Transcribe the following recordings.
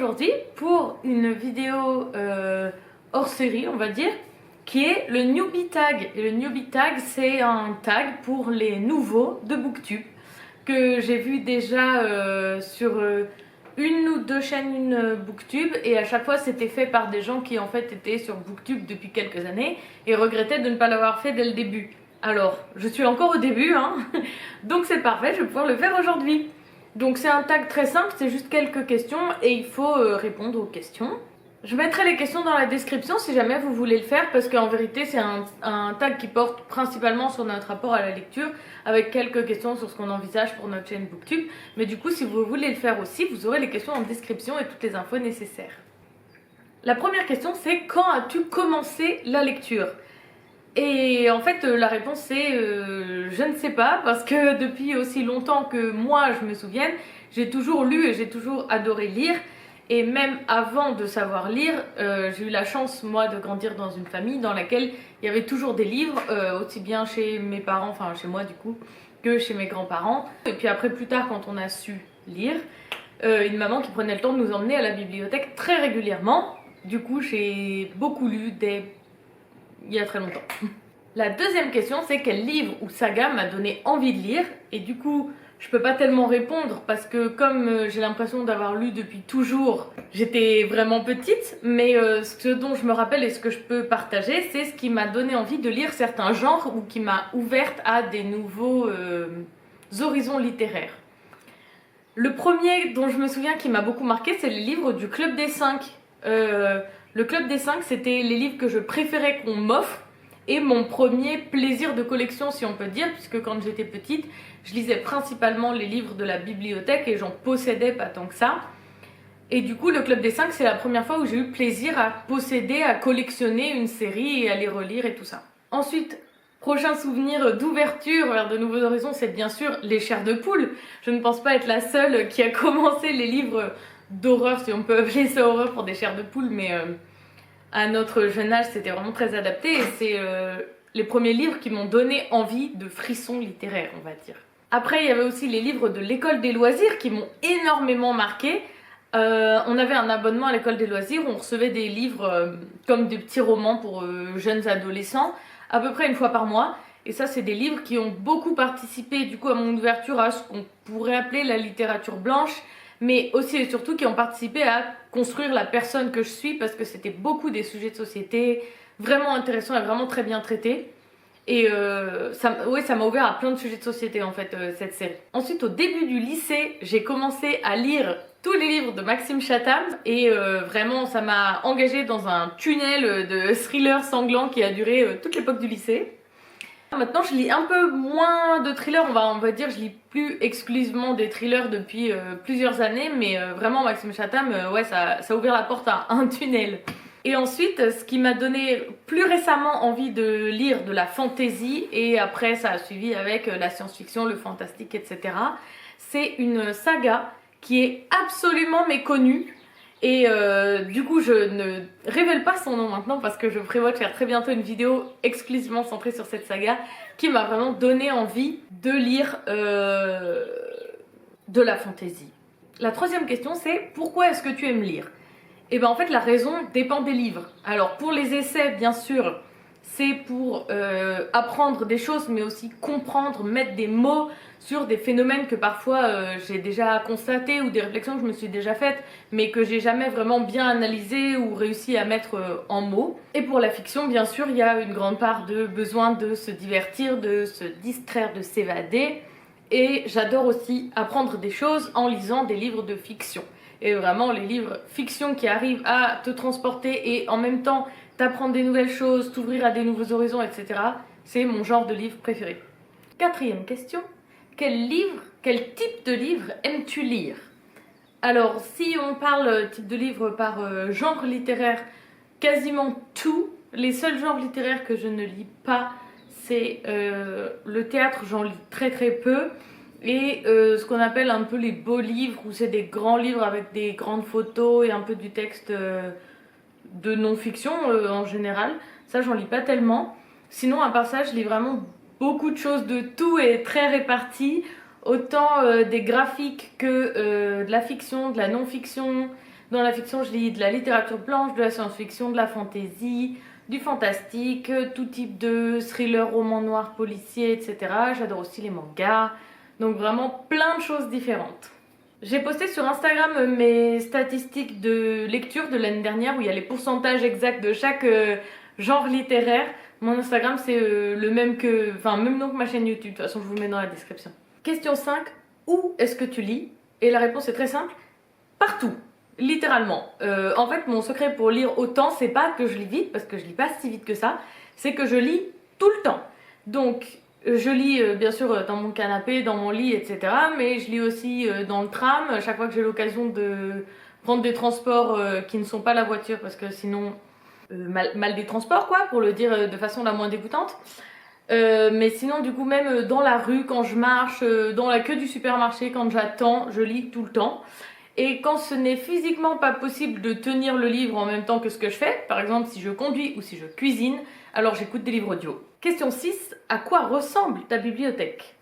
aujourd'hui pour une vidéo hors série, on va dire, qui est le Newbie Tag. Et le Newbie Tag, c'est un tag pour les nouveaux de Booktube que j'ai vu déjà sur une ou deux chaînes Booktube, et à chaque fois c'était fait par des gens qui en fait étaient sur Booktube depuis quelques années et regrettaient de ne pas l'avoir fait dès le début. Alors, je suis encore au début, hein, donc c'est parfait, je vais pouvoir le faire aujourd'hui. Donc c'est un tag très simple, c'est juste quelques questions et il faut répondre aux questions. Je mettrai les questions dans la description si jamais vous voulez le faire, parce qu'en vérité c'est un tag qui porte principalement sur notre rapport à la lecture, avec quelques questions sur ce qu'on envisage pour notre chaîne Booktube. Mais du coup, si vous voulez le faire aussi, vous aurez les questions en description et toutes les infos nécessaires. La première question, c'est: quand as-tu commencé la lecture? Et en fait la réponse c'est je ne sais pas, parce que depuis aussi longtemps que moi je me souvienne, j'ai toujours lu et j'ai toujours adoré lire. Et même avant de savoir lire, j'ai eu la chance moi de grandir dans une famille dans laquelle il y avait toujours des livres, aussi bien chez mes parents, enfin chez moi du coup, que chez mes grands-parents. Et puis après, plus tard, quand on a su lire, une maman qui prenait le temps de nous emmener à la bibliothèque très régulièrement. Du coup j'ai beaucoup lu il y a très longtemps. La deuxième question, c'est: quel livre ou saga m'a donné envie de lire? Et du coup, je peux pas tellement répondre parce que comme j'ai l'impression d'avoir lu depuis toujours, j'étais vraiment petite, mais ce dont je me rappelle et ce que je peux partager, c'est ce qui m'a donné envie de lire certains genres ou qui m'a ouverte à des nouveaux horizons littéraires. Le premier dont je me souviens qui m'a beaucoup marqué, c'est les livres du Club des 5. Le Club des 5, c'était les livres que je préférais qu'on m'offre et mon premier plaisir de collection, si on peut dire, puisque quand j'étais petite, je lisais principalement les livres de la bibliothèque et j'en possédais pas tant que ça. Et du coup, le Club des 5, c'est la première fois où j'ai eu plaisir à posséder, à collectionner une série et à les relire et tout ça. Ensuite, prochain souvenir d'ouverture vers de nouveaux horizons, c'est bien sûr Les Chairs de Poule. Je ne pense pas être la seule qui a commencé les livres d'horreur, si on peut appeler ça horreur pour des chairs de poule, mais à notre jeune âge c'était vraiment très adapté, et c'est les premiers livres qui m'ont donné envie de frissons littéraires, on va dire. Après, il y avait aussi les livres de l'école des loisirs qui m'ont énormément marqué. On avait un abonnement à l'école des loisirs où on recevait des livres comme des petits romans pour jeunes adolescents, à peu près une fois par mois. Et ça, c'est des livres qui ont beaucoup participé du coup à mon ouverture à ce qu'on pourrait appeler la littérature blanche, mais aussi et surtout qui ont participé à construire la personne que je suis, parce que c'était beaucoup des sujets de société vraiment intéressants et vraiment très bien traités. Et ça m'a ouvert à plein de sujets de société en fait, cette série. Ensuite, au début du lycée, j'ai commencé à lire tous les livres de Maxime Chatham, et vraiment ça m'a engagée dans un tunnel de thrillers sanglants qui a duré toute l'époque du lycée. Maintenant je lis un peu moins de thrillers, on va dire, je lis plus exclusivement des thrillers depuis plusieurs années, mais vraiment Maxime Chatham, ouais, ça a ouvert la porte à un tunnel. Et ensuite, ce qui m'a donné plus récemment envie de lire de la fantasy, et après ça a suivi avec la science-fiction, le fantastique, etc., c'est une saga qui est absolument méconnue. Et du coup je ne révèle pas son nom maintenant parce que je prévois de faire très bientôt une vidéo exclusivement centrée sur cette saga qui m'a vraiment donné envie de lire de la fantasy. La troisième question, c'est: pourquoi est-ce que tu aimes lire? Et bien en fait la raison dépend des livres. Alors pour les essais, bien sûr, c'est pour apprendre des choses, mais aussi comprendre, mettre des mots sur des phénomènes que parfois j'ai déjà constatés, ou des réflexions que je me suis déjà faites, mais que j'ai jamais vraiment bien analysées ou réussi à mettre en mots. Et pour la fiction, bien sûr, il y a une grande part de besoin de se divertir, de se distraire, de s'évader. Et j'adore aussi apprendre des choses en lisant des livres de fiction. Et vraiment, les livres fiction qui arrivent à te transporter et en même temps t'apprendre des nouvelles choses, t'ouvrir à des nouveaux horizons, etc., c'est mon genre de livre préféré. Quatrième question: quel type de livre aimes-tu lire? Alors, si on parle type de livre par genre littéraire, quasiment tout. Les seuls genres littéraires que je ne lis pas, c'est le théâtre, j'en lis très très peu, et ce qu'on appelle un peu les beaux livres, où c'est des grands livres avec des grandes photos et un peu du texte de non-fiction en général. Ça, j'en lis pas tellement. Sinon, à part ça, je lis vraiment beaucoup de choses de tout et très réparties. Autant des graphiques que de la fiction, de la non-fiction, Dans la fiction, je lis de la littérature blanche, de la science-fiction, de la fantasy, du fantastique, tout type de thriller, roman noir, policier, etc. J'adore aussi les mangas, donc vraiment plein de choses différentes. J'ai posté sur Instagram mes statistiques de lecture de l'année dernière où il y a les pourcentages exacts de chaque genre littéraire. Mon Instagram c'est le même que, enfin même nom que ma chaîne YouTube, de toute façon je vous le mets dans la description. Question 5, où est-ce que tu lis? Et la réponse est très simple, partout. Littéralement. En fait, mon secret pour lire autant, c'est pas que je lis vite, parce que je lis pas si vite que ça, c'est que je lis tout le temps. Donc, je lis bien sûr dans mon canapé, dans mon lit, etc. Mais je lis aussi dans le tram, à chaque fois que j'ai l'occasion de prendre des transports qui ne sont pas la voiture, parce que sinon, mal des transports, quoi, pour le dire de façon la moins dégoûtante. Mais sinon, du coup, même dans la rue, quand je marche, dans la queue du supermarché, quand j'attends, je lis tout le temps. Et quand ce n'est physiquement pas possible de tenir le livre en même temps que ce que je fais, par exemple si je conduis ou si je cuisine, alors j'écoute des livres audio. Question 6, à quoi ressemble ta bibliothèque?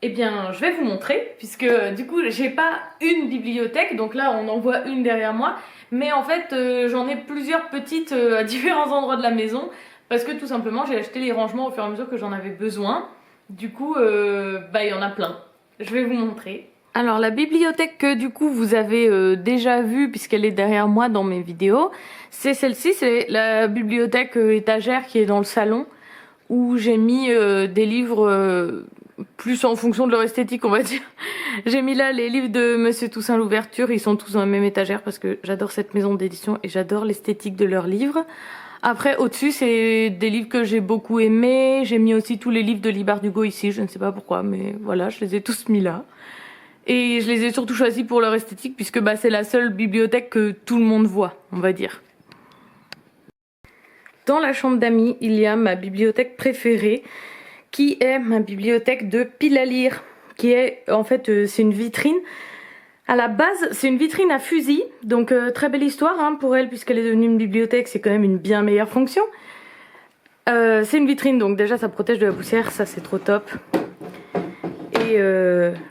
Eh bien, je vais vous montrer, puisque du coup, j'ai pas une bibliothèque, donc là, on en voit une derrière moi, mais en fait, j'en ai plusieurs petites à différents endroits de la maison, parce que tout simplement, j'ai acheté les rangements au fur et à mesure que j'en avais besoin. Du coup, il y en a plein. Je vais vous montrer. Alors la bibliothèque que du coup vous avez déjà vue puisqu'elle est derrière moi dans mes vidéos, c'est celle-ci, c'est la bibliothèque étagère qui est dans le salon où j'ai mis des livres plus en fonction de leur esthétique on va dire. J'ai mis là les livres de Monsieur Toussaint Louverture, ils sont tous dans la même étagère parce que j'adore cette maison d'édition et j'adore l'esthétique de leurs livres. Après au-dessus c'est des livres que j'ai beaucoup aimés, j'ai mis aussi tous les livres de Louis Bardugo ici, je ne sais pas pourquoi mais voilà je les ai tous mis là. Et je les ai surtout choisis pour leur esthétique puisque c'est la seule bibliothèque que tout le monde voit, on va dire. Dans la chambre d'amis, il y a ma bibliothèque préférée qui est ma bibliothèque de pile à lire, qui est en fait c'est une vitrine. À la base, c'est une vitrine à fusil, donc très belle histoire hein, pour elle puisqu'elle est devenue une bibliothèque, c'est quand même une bien meilleure fonction. C'est une vitrine donc déjà ça protège de la poussière, ça c'est trop top. Et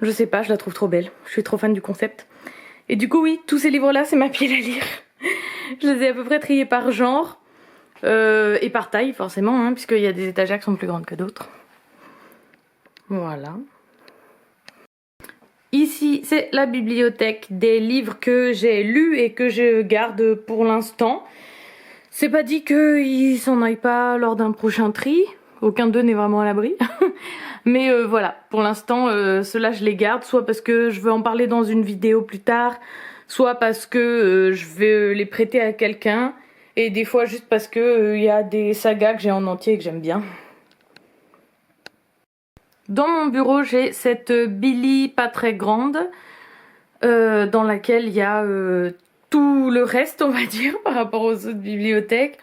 je sais pas, je la trouve trop belle. Je suis trop fan du concept. Et du coup, oui, tous ces livres-là, c'est ma pile à lire. Je les ai à peu près triés par genre. Et par taille, forcément, hein, puisqu'il y a des étagères qui sont plus grandes que d'autres. Voilà. Ici, c'est la bibliothèque des livres que j'ai lus et que je garde pour l'instant. C'est pas dit qu'ils s'en aillent pas lors d'un prochain tri. Aucun d'eux n'est vraiment à l'abri. Mais voilà, pour l'instant, ceux-là je les garde, soit parce que je veux en parler dans une vidéo plus tard, soit parce que je vais les prêter à quelqu'un, et des fois juste parce que y a des sagas que j'ai en entier et que j'aime bien. Dans mon bureau, j'ai cette Billy pas très grande, dans laquelle il y a tout le reste, on va dire, par rapport aux autres bibliothèques.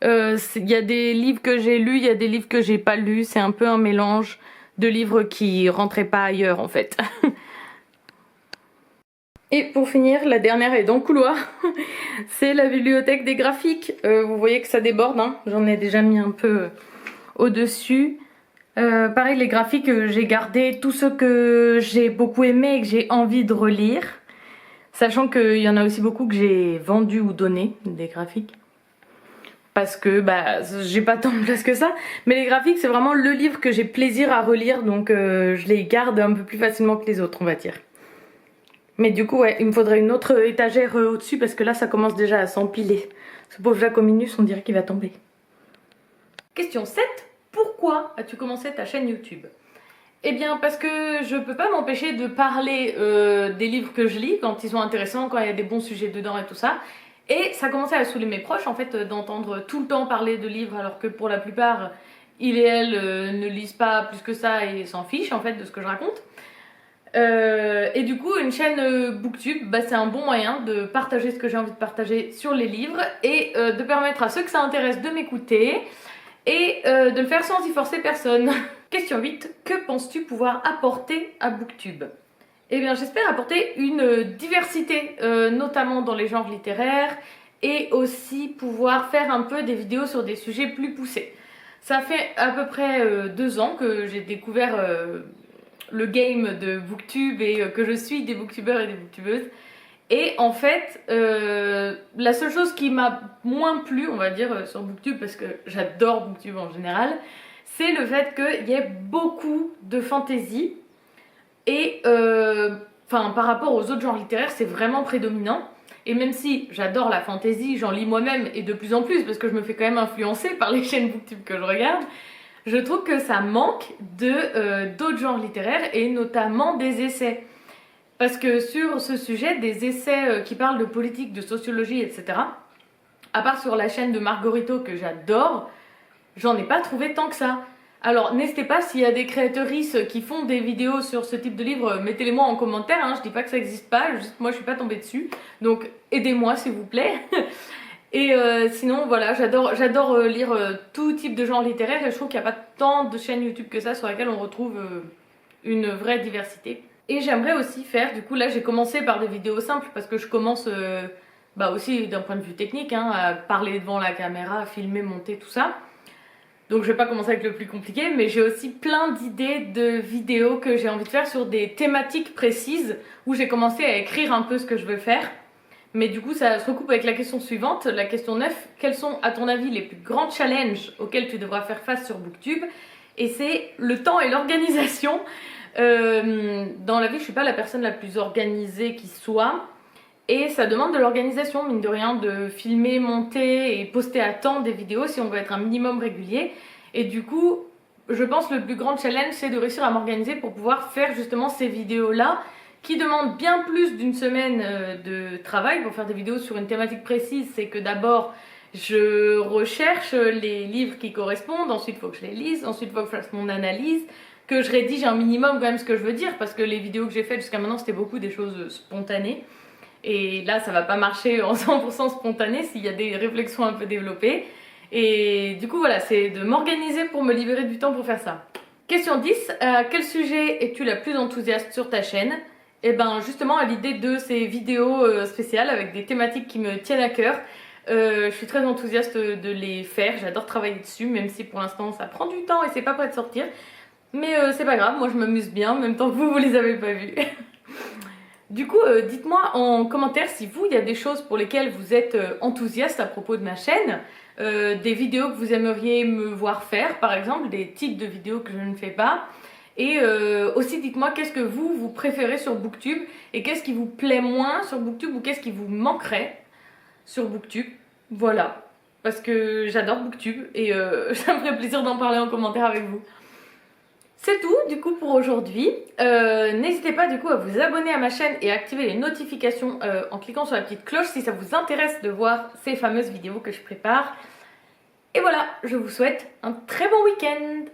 Il y a des livres que j'ai lus, il y a des livres que j'ai pas lus, c'est un peu un mélange de livres qui rentraient pas ailleurs en fait. Et pour finir, la dernière est dans le couloir, c'est la bibliothèque des graphiques. Vous voyez que ça déborde, hein, j'en ai déjà mis un peu au-dessus. Pareil, les graphiques, j'ai gardé tous ceux que j'ai beaucoup aimés et que j'ai envie de relire. Sachant qu'il y en a aussi beaucoup que j'ai vendus ou donnés, des graphiques. Parce que j'ai pas tant de place que ça. Mais les graphiques, c'est vraiment le livre que j'ai plaisir à relire, donc je les garde un peu plus facilement que les autres, on va dire. Mais du coup, ouais, il me faudrait une autre étagère au-dessus parce que là, ça commence déjà à s'empiler. Ce pauvre Jacominus, on dirait qu'il va tomber. Question 7. Pourquoi as-tu commencé ta chaîne YouTube? Eh bien, parce que je peux pas m'empêcher de parler des livres que je lis quand ils sont intéressants, quand il y a des bons sujets dedans et tout ça. Et ça commençait à saouler mes proches en fait d'entendre tout le temps parler de livres alors que pour la plupart ils et elles ne lisent pas plus que ça et s'en fichent en fait de ce que je raconte. Et du coup une chaîne Booktube c'est un bon moyen de partager ce que j'ai envie de partager sur les livres et de permettre à ceux que ça intéresse de m'écouter et de le faire sans y forcer personne. Question 8. Que penses-tu pouvoir apporter à Booktube? Eh bien, j'espère apporter une diversité, notamment dans les genres littéraires, et aussi pouvoir faire un peu des vidéos sur des sujets plus poussés. Ça fait à peu près 2 ans que j'ai découvert le game de Booktube et que je suis des booktubeurs et des booktubeuses. Et en fait, la seule chose qui m'a moins plu, on va dire, sur Booktube, parce que j'adore Booktube en général, c'est le fait qu'il y ait beaucoup de fantaisie. Et par rapport aux autres genres littéraires, c'est vraiment prédominant. Et même si j'adore la fantaisie, j'en lis moi-même et de plus en plus, parce que je me fais quand même influencer par les chaînes Booktube que je regarde, je trouve que ça manque d'autres genres littéraires et notamment des essais. Parce que sur ce sujet, des essais qui parlent de politique, de sociologie, etc., à part sur la chaîne de Margarito que j'adore, j'en ai pas trouvé tant que ça. Alors n'hésitez pas, s'il y a des créatrices qui font des vidéos sur ce type de livre, mettez-les moi en commentaire, hein. Je dis pas que ça n'existe pas, juste moi je suis pas tombée dessus. Donc aidez-moi s'il vous plaît. Et sinon voilà, j'adore lire tout type de genre littéraire et je trouve qu'il n'y a pas tant de chaînes YouTube que ça sur lesquelles on retrouve une vraie diversité. Et j'aimerais aussi faire, du coup là j'ai commencé par des vidéos simples parce que je commence aussi d'un point de vue technique, hein, à parler devant la caméra, à filmer, monter, tout ça. Donc je vais pas commencer avec le plus compliqué, mais j'ai aussi plein d'idées de vidéos que j'ai envie de faire sur des thématiques précises où j'ai commencé à écrire un peu ce que je veux faire. Mais du coup ça se recoupe avec la question suivante, la question 9. Quels sont à ton avis les plus grands challenges auxquels tu devras faire face sur Booktube? Et c'est le temps et l'organisation. Dans la vie je suis pas la personne la plus organisée qui soit. Et ça demande de l'organisation, mine de rien, de filmer, monter et poster à temps des vidéos si on veut être un minimum régulier. Et du coup, je pense que le plus grand challenge, c'est de réussir à m'organiser pour pouvoir faire justement ces vidéos-là qui demandent bien plus d'une semaine de travail pour faire des vidéos sur une thématique précise. C'est que d'abord, je recherche les livres qui correspondent, ensuite il faut que je les lise, ensuite il faut que je fasse mon analyse, que je rédige un minimum quand même ce que je veux dire, parce que les vidéos que j'ai faites jusqu'à maintenant, c'était beaucoup des choses spontanées. Et là, ça va pas marcher en 100% spontané s'il y a des réflexions un peu développées. Et du coup, voilà, c'est de m'organiser pour me libérer du temps pour faire ça. Question 10. À quel sujet es-tu la plus enthousiaste sur ta chaîne? Et ben justement, à l'idée de ces vidéos spéciales avec des thématiques qui me tiennent à cœur. Je suis très enthousiaste de les faire. J'adore travailler dessus, même si pour l'instant ça prend du temps et c'est pas prêt de sortir. Mais c'est pas grave, moi je m'amuse bien, en même temps que vous les avez pas vus. Du coup, dites-moi en commentaire si vous, il y a des choses pour lesquelles vous êtes enthousiaste à propos de ma chaîne, des vidéos que vous aimeriez me voir faire, par exemple, des types de vidéos que je ne fais pas. Et aussi, dites-moi qu'est-ce que vous préférez sur Booktube et qu'est-ce qui vous plaît moins sur Booktube ou qu'est-ce qui vous manquerait sur Booktube. Voilà, parce que j'adore Booktube et ça me ferait plaisir d'en parler en commentaire avec vous. C'est tout du coup pour aujourd'hui. N'hésitez pas du coup à vous abonner à ma chaîne et à activer les notifications en cliquant sur la petite cloche si ça vous intéresse de voir ces fameuses vidéos que je prépare. Et voilà, je vous souhaite un très bon week-end.